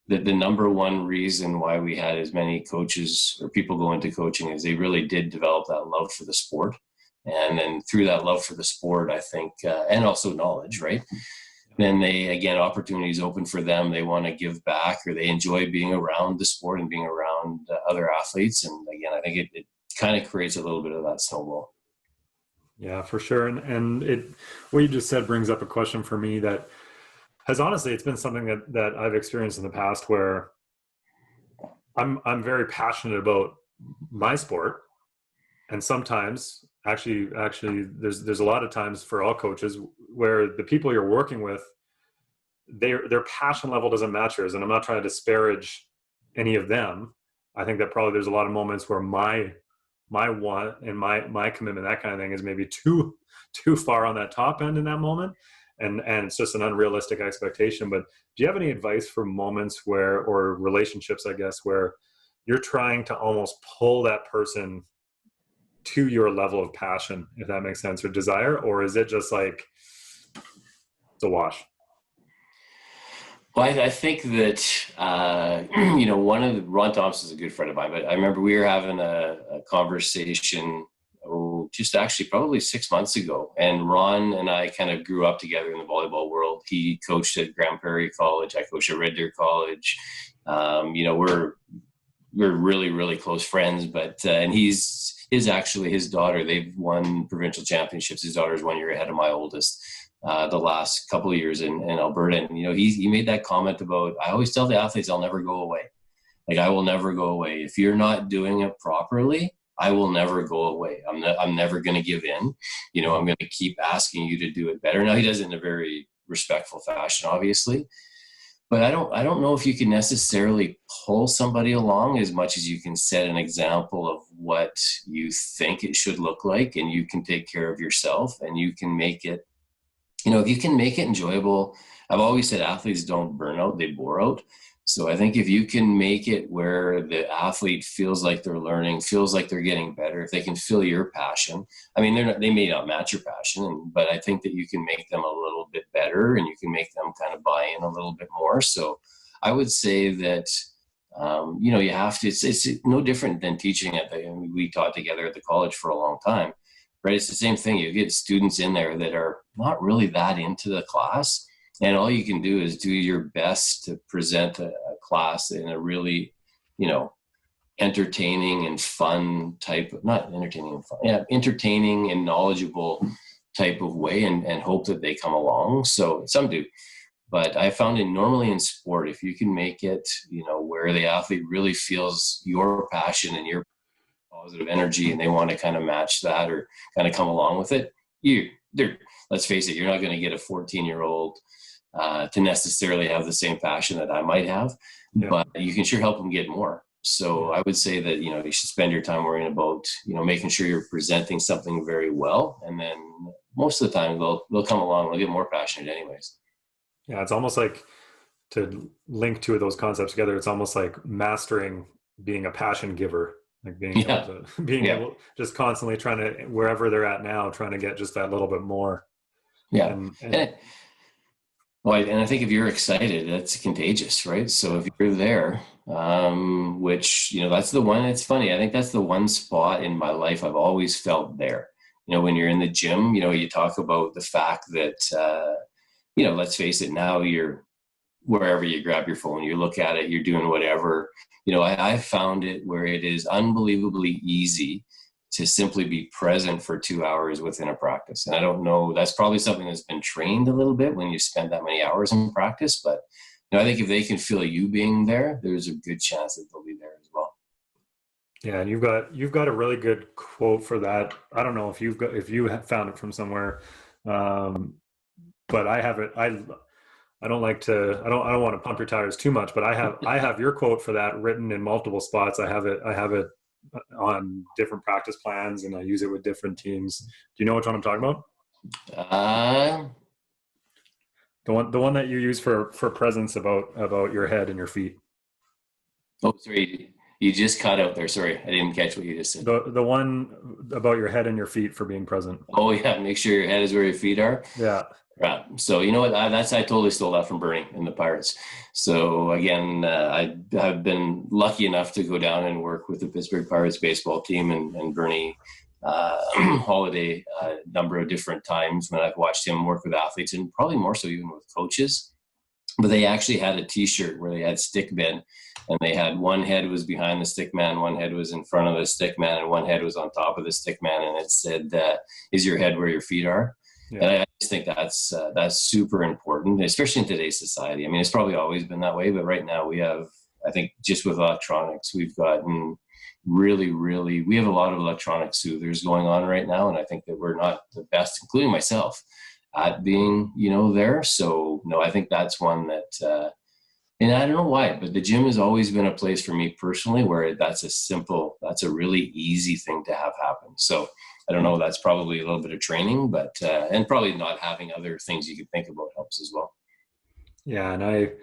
that the number one reason why we had as many coaches or people go into coaching is they really did develop that love for the sport. And then through that love for the sport, I think, and also knowledge, right? Then opportunities open for them. They want to give back, or they enjoy being around the sport and being around other athletes. And again, I think it kind of creates a little bit of that snowball. Yeah, for sure. And what you just said brings up a question for me that has honestly, it's been something that I've experienced in the past where I'm very passionate about my sport. And sometimes actually there's a lot of times for all coaches where the people you're working with, their passion level doesn't match yours. And I'm not trying to disparage any of them. I think that probably there's a lot of moments where my want and my commitment, that kind of thing, is maybe too far on that top end in that moment. And it's just an unrealistic expectation. But do you have any advice for moments or relationships, I guess, where you're trying to almost pull that person to your level of passion, if that makes sense, or desire? Or is it just like it's a wash? Well, I think that, one of Ron Thompson's a good friend of mine, but I remember we were having a conversation, just actually probably 6 months ago. And Ron and I kind of grew up together in the volleyball world. He coached at Grand Prairie College. I coached at Red Deer College. We're really, really close friends, but, and he's his daughter, they've won provincial championships. His daughter's 1 year ahead of my oldest, the last couple of years in Alberta. And, he made that comment about, I always tell the athletes, I'll never go away. Like, I will never go away. If you're not doing it properly, I will never go away. I'm never going to give in. I'm going to keep asking you to do it better. Now, he does it in a very respectful fashion, obviously, but I don't know if you can necessarily pull somebody along as much as you can set an example of what you think it should look like, and you can take care of yourself, and you can make it, if you can make it enjoyable. I've always said athletes don't burn out, they bore out. So I think if you can make it where the athlete feels like they're learning, feels like they're getting better, if they can feel your passion, I mean, they may not match your passion, but I think that you can make them a little bit better, and you can make them kind of buy in a little bit more. So I would say that, you have to, it's no different than teaching we taught together at the college for a long time, right? It's the same thing. You get students in there that are not really that into the class, and all you can do is do your best to present a class in a really, entertaining and fun type of, not entertaining and fun, entertaining and knowledgeable type of way, and hope that they come along. So some do. But I found it normally in sport, if you can make it, where the athlete really feels your passion and your positive energy, and they want to kind of match that or kind of come along with it, let's face it, you're not going to get a 14-year-old to necessarily have the same passion that I might have, but you can sure help them get more. So I would say that, you should spend your time worrying about, making sure you're presenting something very well. And then most of the time they'll come along, they'll get more passionate anyways. Yeah. It's almost like, to link two of those concepts together, it's almost like mastering being a passion giver, like being able, just constantly trying to, wherever they're at now, trying to get just that little bit more. Yeah. Well, and I think if you're excited, that's contagious, right? So if you're there, which, that's the one, it's funny. I think that's the one spot in my life I've always felt there. When you're in the gym, you talk about the fact that, let's face it, now you're wherever you grab your phone, you look at it, you're doing whatever. I found it where it is unbelievably easy to simply be present for 2 hours within a practice. And I don't know, that's probably something that's been trained a little bit when you spend that many hours in practice. But I think if they can feel you being there, there's a good chance that they'll be there as well. Yeah, and you've got a really good quote for that. I don't know if you found it from somewhere, but I have it. I don't want to pump your tires too much, but I have your quote for that written in multiple spots. I have it on different practice plans, and I use it with different teams. Do you know which one I'm talking about? The one that you use for presence about your head and your feet. Oh, sorry, you just cut out there. Sorry, I didn't catch what you just said. The one about your head and your feet for being present. Oh yeah, make sure your head is where your feet are. Yeah. Right. So you know what? I totally stole that from Bernie and the Pirates. So again, I have been lucky enough to go down and work with the Pittsburgh Pirates baseball team and Bernie Holiday a number of different times when I've watched him work with athletes, and probably more so even with coaches. But they actually had a T-shirt where they had stick men, and they had one head was behind the stick man, one head was in front of the stick man, and one head was on top of the stick man, and it said, "Is your head where your feet are?" Yeah. And I just think that's super important, especially in today's society. I mean, it's probably always been that way, but right now we have, I think, just with electronics, we've gotten we have a lot of electronic soothers going on right now, and I think that we're not the best, including myself, at being, there. So no, I think that's one that, and I don't know why, but the gym has always been a place for me personally where that's a really easy thing to have happen. So I don't know, that's probably a little bit of training, but, and probably not having other things you could think about helps as well. Yeah. And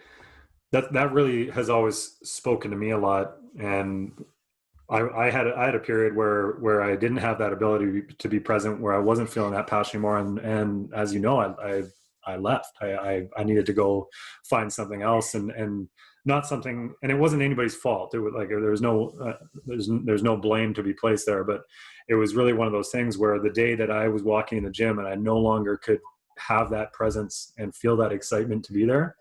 that really has always spoken to me a lot. And I had a period where I didn't have that ability to be present, where I wasn't feeling that passion anymore. And as you know, I left. I needed to go find something else, and not something, and it wasn't anybody's fault. It was like, there's no blame to be placed there, but it was really one of those things where the day that I was walking in the gym and I no longer could have that presence and feel that excitement to be there,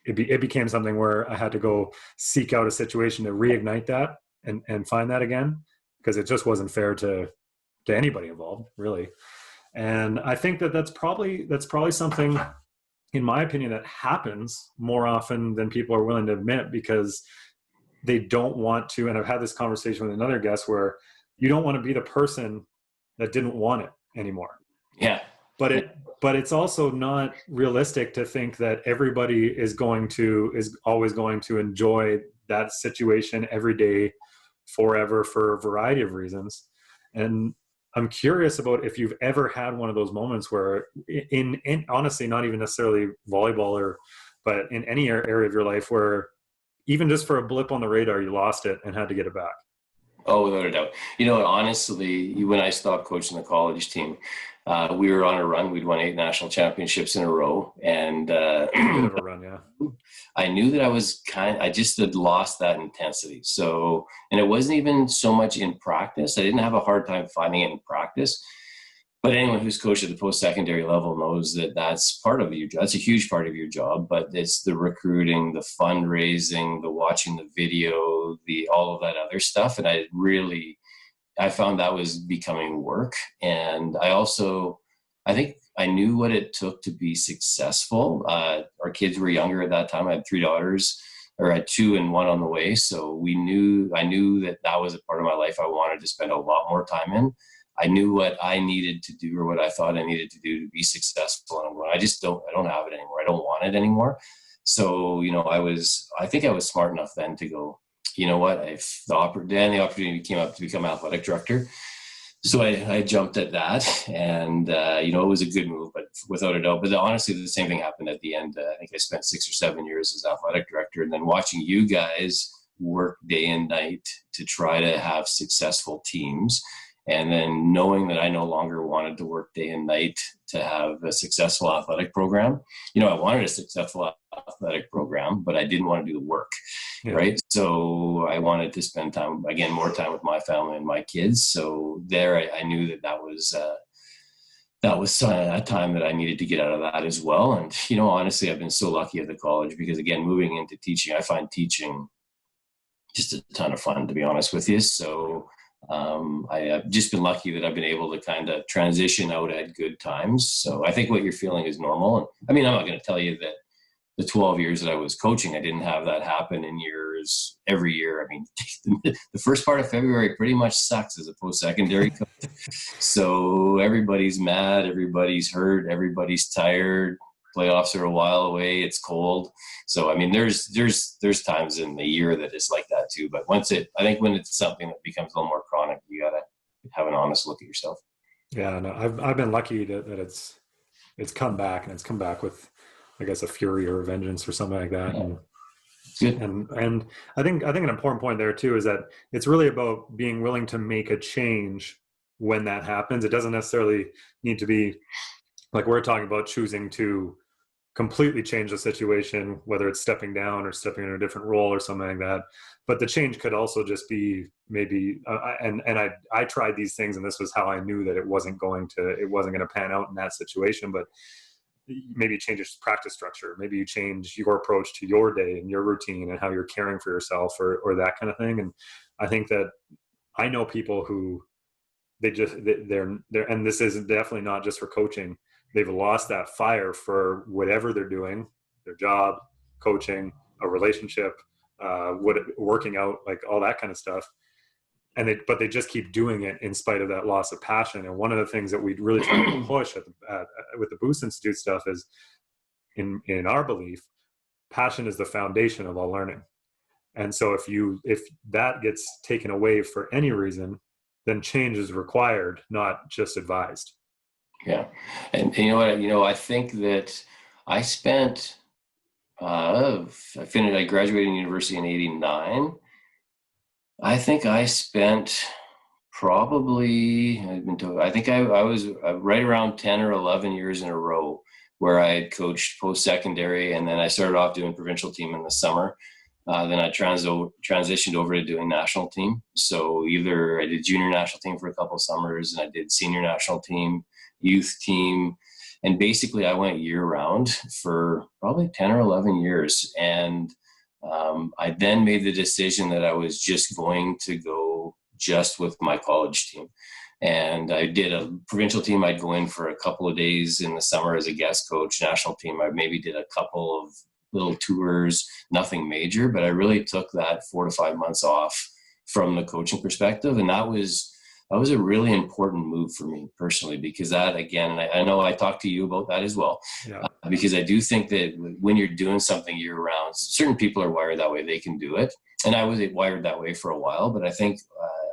it became something where I had to go seek out a situation to reignite that and find that again. because it just wasn't fair to anybody involved, really. And I think that that's probably something, in my opinion, that happens more often than people are willing to admit, because they don't want to. And I've had this conversation with another guest where you don't want to be the person that didn't want it anymore. Yeah. But it's also not realistic to think that everybody is always going to enjoy that situation every day forever for a variety of reasons. And I'm curious about if you've ever had one of those moments where in honestly, not even necessarily volleyball but in any area of your life where even just for a blip on the radar, you lost it and had to get it back. Oh, without a doubt. Honestly, when I stopped coaching the college team, we were on a run. We'd won 8 national championships in a row. And bit of a run, yeah. I knew that I just had lost that intensity. So, and it wasn't even so much in practice. I didn't have a hard time finding it in practice. But anyone who's coached at the post-secondary level knows that that's part of your job. That's a huge part of your job, but it's the recruiting, the fundraising, the watching the video, all of that other stuff. And I found that was becoming work. And I think I knew what it took to be successful. Our kids were younger at that time. I had 3 daughters, or I had 2 and 1 on the way. So I knew that was a part of my life I wanted to spend a lot more time in. I knew what I needed to do, or what I thought I needed to do to be successful. And I don't have it anymore. I don't want it anymore. So, I think I was smart enough then to go, you know what, if the opportunity came up to become athletic director. So I jumped at that, and, it was a good move, but without a doubt. But honestly, the same thing happened at the end. I think I spent 6 or 7 years as athletic director, and then watching you guys work day and night to try to have successful teams. And then knowing that I no longer wanted to work day and night to have a successful athletic program. I wanted a successful athletic program, but I didn't want to do the work, right? So I wanted to spend more time with my family and my kids. So there, I knew that was a time that I needed to get out of that as well. And, honestly, I've been so lucky at the college, because again, moving into teaching, I find teaching just a ton of fun, to be honest with you. So I've just been lucky that I've been able to kind of transition out at good times. So I think what you're feeling is normal. And I'm not going to tell you that the 12 years that I was coaching, I didn't have that happen in years every year. The first part of February pretty much sucks as a post-secondary coach. So everybody's mad, everybody's hurt, everybody's tired. Playoffs are a while away. It's cold. So, there's times in the year that it's like that too. But I think when it's something that becomes a little more chronic, you got to have an honest look at yourself. Yeah, no, I've been lucky that it's come back, and it's come back with, I guess, a fury or a vengeance or something like that. Yeah. Good. And I think an important point there too is that it's really about being willing to make a change when that happens. It doesn't necessarily need to be like we're talking about choosing to completely change the situation, whether it's stepping down or stepping into a different role or something like that. But the change could also just be maybe, I tried these things, and this was how I knew that it wasn't going to pan out in that situation. But maybe you change your practice structure. Maybe you change your approach to your day and your routine and how you're caring for yourself, or that kind of thing. And I think that I know people who they're, and this is definitely not just for coaching. They've lost that fire for whatever they're doing, their job, coaching, a relationship, working out, like all that kind of stuff. But they just keep doing it in spite of that loss of passion. And one of the things that we really try to push with the Boost Institute stuff is, in our belief, passion is the foundation of all learning. And so if that gets taken away for any reason, then change is required, not just advised. Yeah. And you know what, I think that I spent, I graduated university in 89. I think I spent probably, I think I was right around 10 or 11 years in a row where I had coached post-secondary, and then I started off doing provincial team in the summer. Then I transitioned over to doing national team. So either I did junior national team for a couple of summers, and I did senior national team, youth team. And basically I went year round for probably 10 or 11 years. And I then made the decision that I was just going to go just with my college team. And I did a provincial team. I'd go in for a couple of days in the summer as a guest coach. National team, I maybe did a couple of little tours, nothing major, but I really took that 4 to 5 months off from the coaching perspective. And that was a really important move for me personally, because that, again, and I know I talked to you about that as well, because I do think that when you're doing something year round, certain people are wired that way, they can do it. And I was wired that way for a while, but I think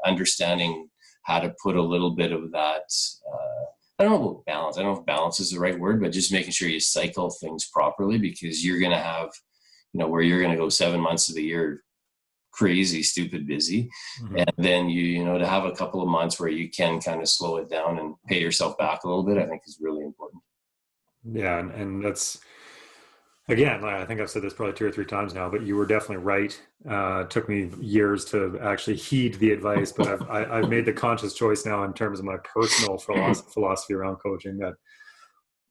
understanding how to put a little bit of that, I don't know about balance. I don't know if balance is the right word, but just making sure you cycle things properly, because you're going to have, where you're going to go 7 months of the year crazy, stupid busy. Mm-hmm. And then to have a couple of months where you can kind of slow it down and pay yourself back a little bit, I think is really important. Yeah. And that's, again, I think I've said this probably 2 or 3 times now, but you were definitely right. It took me years to actually heed the advice, but I've made the conscious choice now in terms of my personal philosophy around coaching, that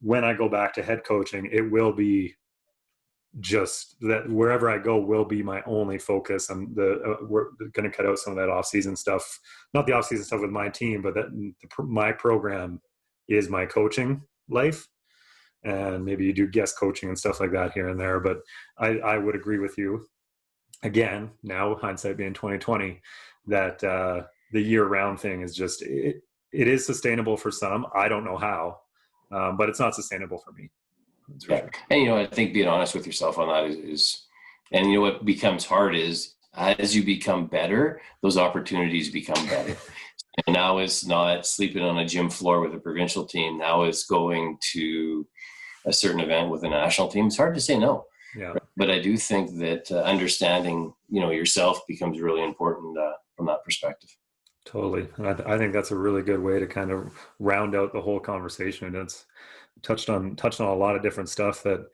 when I go back to head coaching, it will be just that wherever I go will be my only focus. We're going to cut out some of that off-season stuff, not the off-season stuff with my team, but my program is my coaching life. And maybe you do guest coaching and stuff like that here and there. But I would agree with you, again, now hindsight being 2020, that the year-round thing is just, it is sustainable for some. I don't know how, but it's not sustainable for me. Yeah. Sure. And, I think being honest with yourself on that is and what becomes hard is, as you become better, those opportunities become better. And now it's not sleeping on a gym floor with a provincial team. Now it's going to a certain event with a national team. It's hard to say no. Yeah. But I do think that understanding, yourself becomes really important from that perspective. Totally. And I think that's a really good way to kind of round out the whole conversation. And it's touched on a lot of different stuff that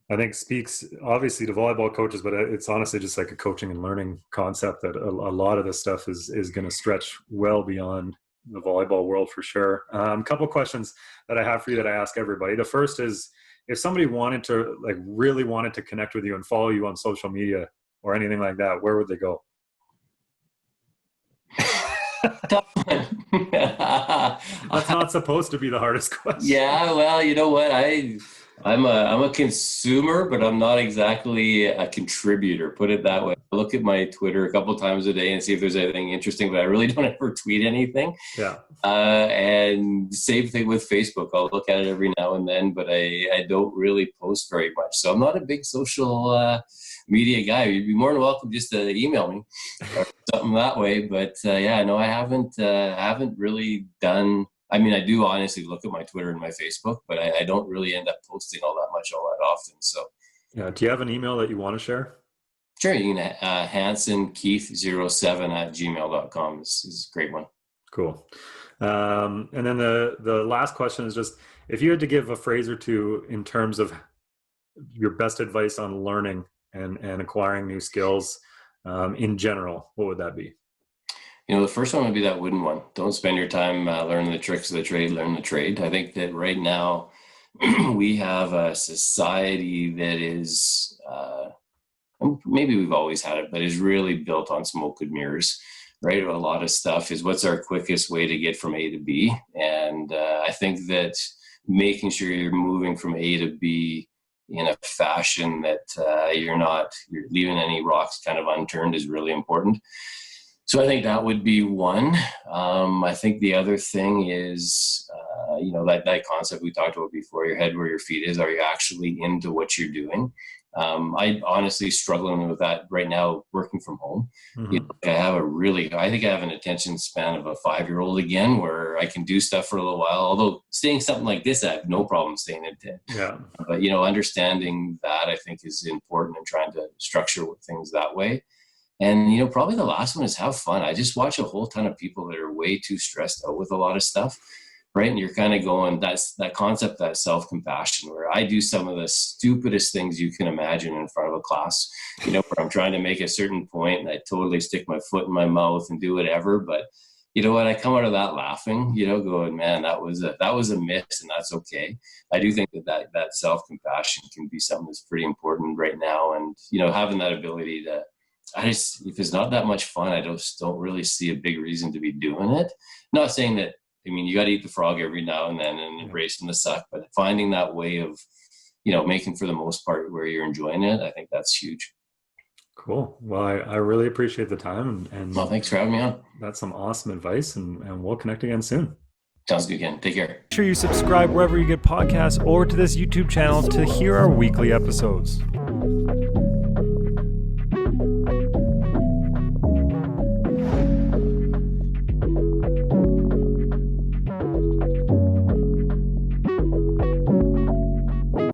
I think speaks obviously to volleyball coaches, but it's honestly just like a coaching and learning concept that a lot of this stuff is going to stretch well beyond the volleyball world for sure. A couple of questions that I have for you that I ask everybody. The first is, if somebody really wanted to connect with you and follow you on social media or anything like that, where would they go? That's not supposed to be the hardest question. Yeah, well, you know what? I'm a consumer, but I'm not exactly a contributor, put it that way. I look at my Twitter a couple times a day and see if there's anything interesting, but I really don't ever tweet anything. Yeah. And same thing with Facebook. I'll look at it every now and then, but I don't really post very much. So I'm not a big social media guy. You'd be more than welcome just to email me or something that way. But I haven't really done. I mean, I do honestly look at my Twitter and my Facebook, but I don't really end up posting all that much all that often. So, yeah. Do you have an email that you want to share? Sure. You can Hansen Keith07@gmail.com is a great one. Cool. And then the last question is just, if you had to give a phrase or two in terms of your best advice on learning and acquiring new skills in general, what would that be? The first one would be that wooden one. Don't spend your time learning the tricks of the trade, learn the trade. I think that right now we have a society that is, maybe we've always had it, but is really built on smoke and mirrors, right? A lot of stuff is what's our quickest way to get from A to B. And I think that making sure you're moving from A to B in a fashion that you're leaving any rocks kind of unturned is really important. So I think that would be one. I think the other thing is, that concept we talked about before, your head where your feet is. Are you actually into what you're doing? I honestly struggling with that right now, working from home. Mm-hmm. I think I have an attention span of a 5-year-old again, where I can do stuff for a little while. Although staying something like this, I have no problem staying in 10. Yeah. But, understanding that I think is important and trying to structure things that way. And, probably the last one is have fun. I just watch a whole ton of people that are way too stressed out with a lot of stuff, right? And you're kind of going, that's that concept, that self-compassion, where I do some of the stupidest things you can imagine in front of a class, where I'm trying to make a certain point and I totally stick my foot in my mouth and do whatever. But you know what? I come out of that laughing, going, man, that was a miss, and that's okay. I do think that self-compassion can be something that's pretty important right now. And, having that ability to if it's not that much fun, I just don't really see a big reason to be doing it. Not saying that, I mean, you got to eat the frog every now and then and embracing the suck, but finding that way of, making for the most part where you're enjoying it, I think that's huge. Cool. Well, I really appreciate the time and well, thanks for having me on. That's some awesome advice, and we'll connect again soon. Sounds good, Ken. Take care. Make sure you subscribe wherever you get podcasts or to this YouTube channel to hear our weekly episodes.